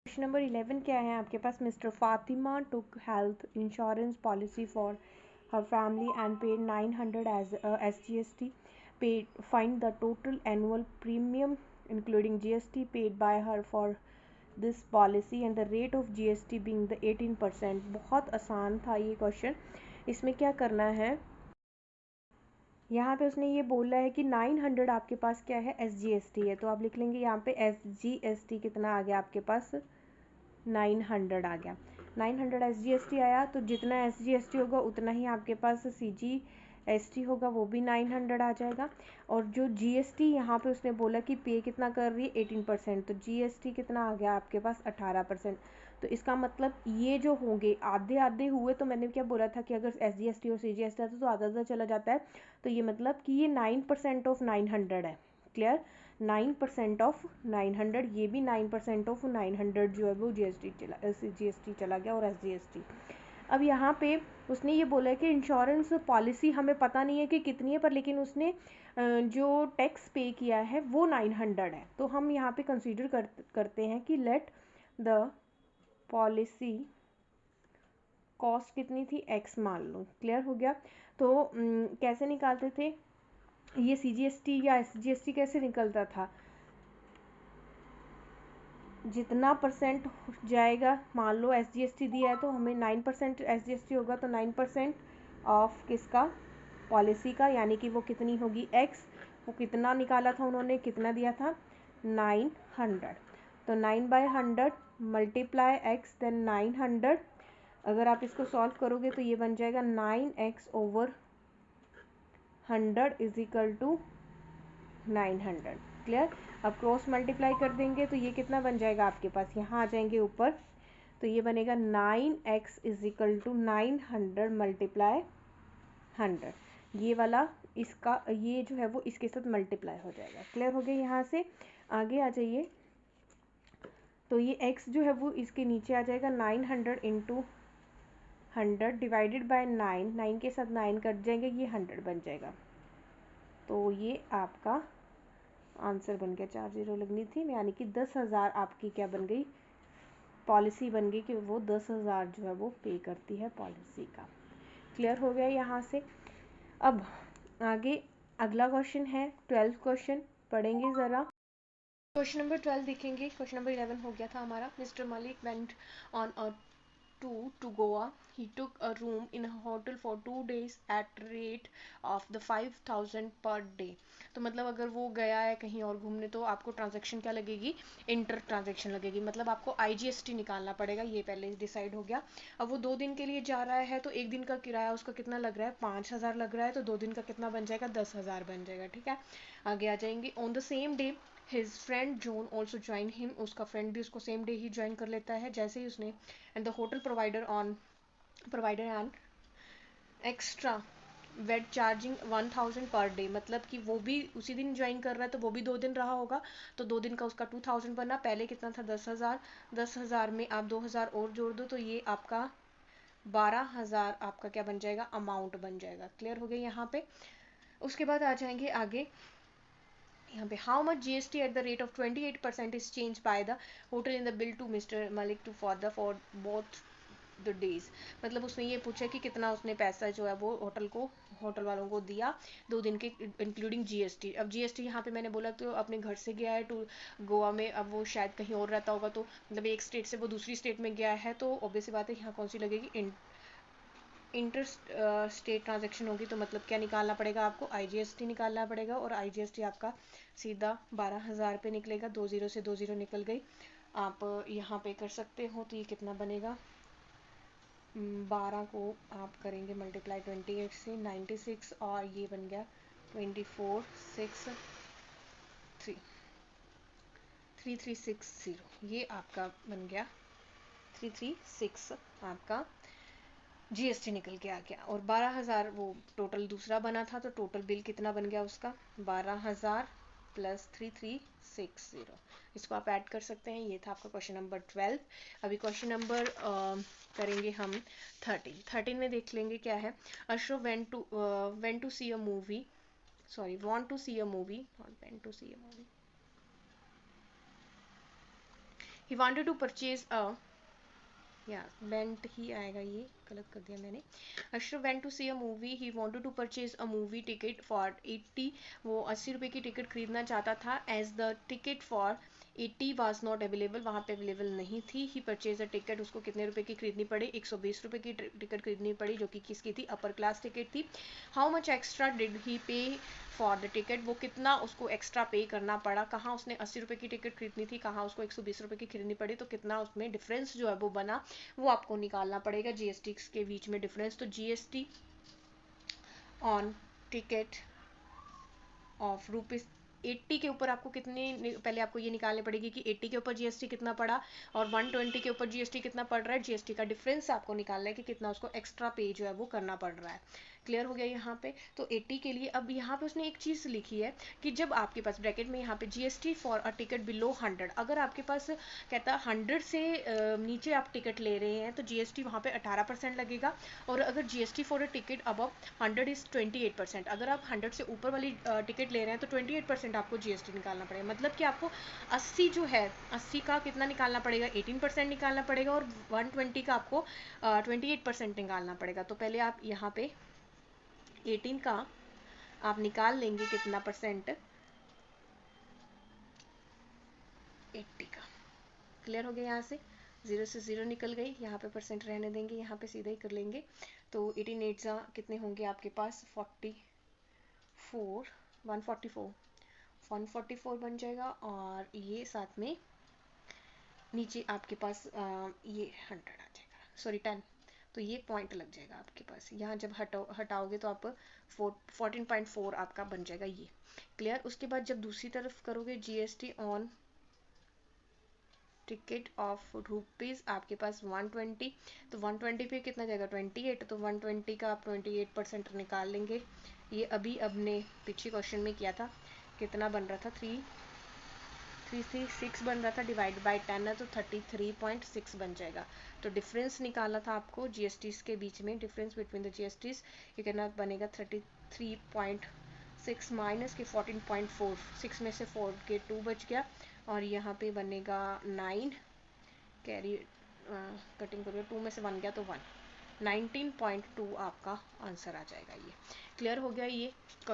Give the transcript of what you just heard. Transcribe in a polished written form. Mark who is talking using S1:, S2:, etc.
S1: Question number 11 क्या है आपके पास? Mister Fatima took health insurance policy for her family and paid 900 as SGST. Paid, find the total annual premium including GST paid by her for this policy and the rate of GST being the 18%. बहुत आसान था ये question. इसमें क्या करना है, यहाँ पे उसने ये बोला है कि 900 आपके पास क्या है? SGST है, तो आप लिख लेंगे यहाँ पे SGST कितना आ गया आपके पास? 900 आ गया. 900 SGST आया, तो जितना SGST होगा उतना ही आपके पास CGST होगा, वो भी 900 आ जाएगा. और जो GST यहाँ पे उसने बोला कि पे कितना कर रही है? 18%, तो GST कितना आ गया आपके पास? 18%. तो इसका मतलब ये जो होंगे आधे आधे हुए, तो मैंने क्या बोला था कि अगर SGST और CGST आता तो आधा आधा चला जाता है, तो ये मतलब कि ये 9% ऑफ 900 है. क्लियर? 9% ऑफ 900, ये भी 9% ऑफ 900 जो है वो GST चला गया और SGST. अब यहाँ पे उसने ये बोला है कि इंश्योरेंस पॉलिसी हमें पता नहीं है कि कितनी है, पर लेकिन उसने जो टैक्स पे किया है वो 900 है. तो हम यहाँ पे कंसीडर करते हैं कि लेट द पॉलिसी कॉस्ट कितनी थी? X मान लो. क्लियर हो गया? तो कैसे निकालते थे ये? CGST या SGST कैसे निकलता था? जितना परसेंट जाएगा, मान लो SGST दिया है तो हमें 9% SGST होगा, तो 9% ऑफ किसका? पॉलिसी का, यानी कि वो कितनी होगी? X. वो कितना निकाला था उन्होंने, कितना दिया था? 900. तो 9/100 मल्टीप्लाई X देन 900. अगर आप इसको सॉल्व करोगे तो ये बन जाएगा 9x/100 is equal to 900. Clear? अब क्रॉस मल्टीप्लाई कर देंगे तो ये कितना बन जाएगा आपके पास? यहाँ आ जाएंगे ऊपर, तो ये बनेगा 9x is equal to 900 multiply 100. ये वाला इसका ये जो है वो इसके साथ मल्टीप्लाई हो जाएगा. क्लियर हो गया? यहाँ से आगे आ जाइए. तो ये x जो है वो इसके नीचे आ जाएगा. 900 इंटू 100 डिवाइडेड बाय 9 के साथ 9 कट जाएंगे, ये 100 बन जाएगा. तो ये आपका आंसर बन गया. 4 0 लगनी थी, यानी कि 10,000 आपकी क्या बन गई? पॉलिसी बन गई कि वो 10,000 जो है वो पे करती है पॉलिसी का. क्लियर हो गया यहाँ से? अब आगे अगला क्वेश्चन है 12th क्वेश्चन, पढ़ेंगे ज़रा. क्वेश्चन नंबर 12 देखेंगे. क्वेश्चन नंबर 11 हो गया था हमारा. Mister Malik went on a tour to Goa. He took a room in a hotel for 2 days at rate of the 5,000 per day. तो मतलब अगर वो गया है कहीं और घूमने तो आपको ट्रांजेक्शन क्या लगेगी? इंटर ट्रांजेक्शन लगेगी. मतलब आपको IGST निकालना पड़ेगा. ये पहले डिसाइड हो गया. अब वो 2 दिन के लिए जा रहा है, तो एक दिन का किराया उसका कितना लग रहा है? 5,000 लग रहा है. तो 2 दिन का कितना बन जाएगा? 10,000 बन जाएगा. ठीक है, आगे आ जाएंगे. On the same day his friend John also join him. उसका फ्रेंड भी उसको सेम डे ही ज्वाइन कर लेता है जैसे ही उसने. And the hotel provided an extra wait charging 1,000 per day. मतलब कि वो भी उसी दिन ज्वाइन कर रहा है, तो वो भी 2 दिन रहा होगा, तो 2 दिन का उसका 2,000 बना. पहले कितना था? 10,000. 10,000 में आप 2,000 और जोड़ दो, तो ये आपका 12,000 आपका क्या बन जाएगा? अमाउंट बन जाएगा. क्लियर हो गया यहाँ पे? उसके बाद आ जाएंगे आगे. यहाँ पे how much GST at the rate of 28% is change by the hotel in the bill to mister Malik to for both the days. मतलब उसने ये पूछा कि कितना उसने पैसा जो है वो होटल वालों को दिया 2 दिन के इंक्लूडिंग GST. अब GST यहाँ पे मैंने बोला तो अपने घर से गया है टू गोवा में, अब वो शायद कहीं और रहता होगा, तो मतलब एक स्टेट से वो दूसरी स्टेट में गया है, तो ऑब्वियस बात है यहाँ कौन सी लगेगी? इंटर स्टेट ट्रांजेक्शन होगी. तो मतलब क्या निकालना पड़ेगा आपको? IGST निकालना पड़ेगा. और IGST आपका सीधा 12,000 पे निकलेगा. 2 0 से 2 0 निकल गई. आप यहाँ पे कर सकते हो. तो ये कितना बनेगा? 12 को आप करेंगे मल्टीप्लाई 28 से 96, और ये बन गया 24 6 3 3360. ये आपका बन गया 336 आपका GST निकल के आ गया. और 12,000 वो टोटल दूसरा बना था, तो टोटल बिल कितना बन गया उसका? 12,000 प्लस 3360. इसको आप ऐड कर सकते हैं. ये था आपका क्वेश्चन नंबर 12. अभी क्वेश्चन नंबर करेंगे हम 13 में देख लेंगे क्या है. Ashok went to see a movie, sorry want to see a movie, not went to see a movie. He wanted to purchase a, या वेंट ही आएगा, ये गलत कर दिया मैंने। Ashraf went to see a movie, he wanted to purchase a movie ticket for 80, वो 80 रुपये की टिकट खरीदना चाहता था। As the ticket for 80 was not available, वहाँ पे अवेलेबल नहीं थी। ही परचेज अ टिकट, उसको कितने रुपए की खरीदनी पड़ी, 120 रुपये की टिकट खरीदनी पड़ी, जो कि किसकी थी, अपर क्लास टिकट थी। How much extra did he पे फॉर द टिकट, वो कितना उसको एक्स्ट्रा पे करना पड़ा, कहाँ उसने 80 रुपये की टिकट खरीदनी थी, कहाँ उसको 120 रुपये की खरीदनी पड़ी, तो कितना उसमें डिफरेंस जो है वो बना, वो आपको निकालना पड़ेगा जीएसटी के बीच में डिफरेंस। तो GST on ticket of rupees 80 के ऊपर आपको कितनी, पहले आपको ये निकालनी पड़ेगी कि 80 के ऊपर जीएसटी कितना पड़ा और 120 के ऊपर जीएसटी कितना पड़ रहा है। जीएसटी का डिफरेंस आपको निकालना है कि कितना उसको एक्स्ट्रा पे जो है वो करना पड़ रहा है। क्लियर हो गया यहाँ पे। तो 80 के लिए अब यहाँ पे उसने एक चीज़ लिखी है कि जब आपके पास ब्रैकेट में यहाँ पे GST for a ticket below 100, अगर आपके पास कहता है 100 से नीचे आप टिकट ले रहे हैं तो जीएसटी वहाँ पे 18% लगेगा, और अगर GST for a ticket above 100 is 28%। अगर आप 100 से ऊपर वाली टिकट ले रहे हैं तो 28% आपको जीएसटी निकालना पड़ेगा। मतलब कि आपको 80 जो है, 80 का कितना निकालना पड़ेगा, 18% निकालना पड़ेगा, और 120 का आपको 28% निकालना पड़ेगा। तो पहले आप यहाँ पे 18 का आप निकाल लेंगे कितना परसेंट, 80 का। क्लियर हो गया, यहाँ से 0 से 0 निकल गई, यहाँ पे परसेंट रहने देंगे, यहाँ पे सीधा ही कर लेंगे। तो 18 8 कितने होंगे आपके पास, 44, 144 बन जाएगा, और ये साथ में नीचे आपके पास ये 100 आ जाएगा, सॉरी 10। तो ये पॉइंट लग जाएगा आपके पास, यहाँ जब हटाओगे तो आप 14.4 आपका बन जाएगा ये। क्लियर। उसके बाद जब दूसरी तरफ करोगे GST on ticket of rupees, आपके पास 120, तो 120 पे कितना जाएगा, 28, तो 120 का आप 28% निकाल लेंगे। ये अभी अपने पीछे क्वेश्चन में किया था, कितना बन रहा था, 336 बन रहा था, डिवाइड बाय 10 है तो 33.6 बन जाएगा। तो डिफरेंस निकालना था आपको जीएसटीज के बीच में, डिफरेंस बिटवीन द जीएसटीज, ये कितना बनेगा, 33.6 माइनस के 14.4, 6 में से 4 के 2 बच गया, और यहाँ पे बनेगा 9, कैरी कटिंग करिए, 2 में से 1 गया तो 1, 19.2 आपका आंसर आ जाएगा ये। क्लियर हो गया ये क्वेश्चन।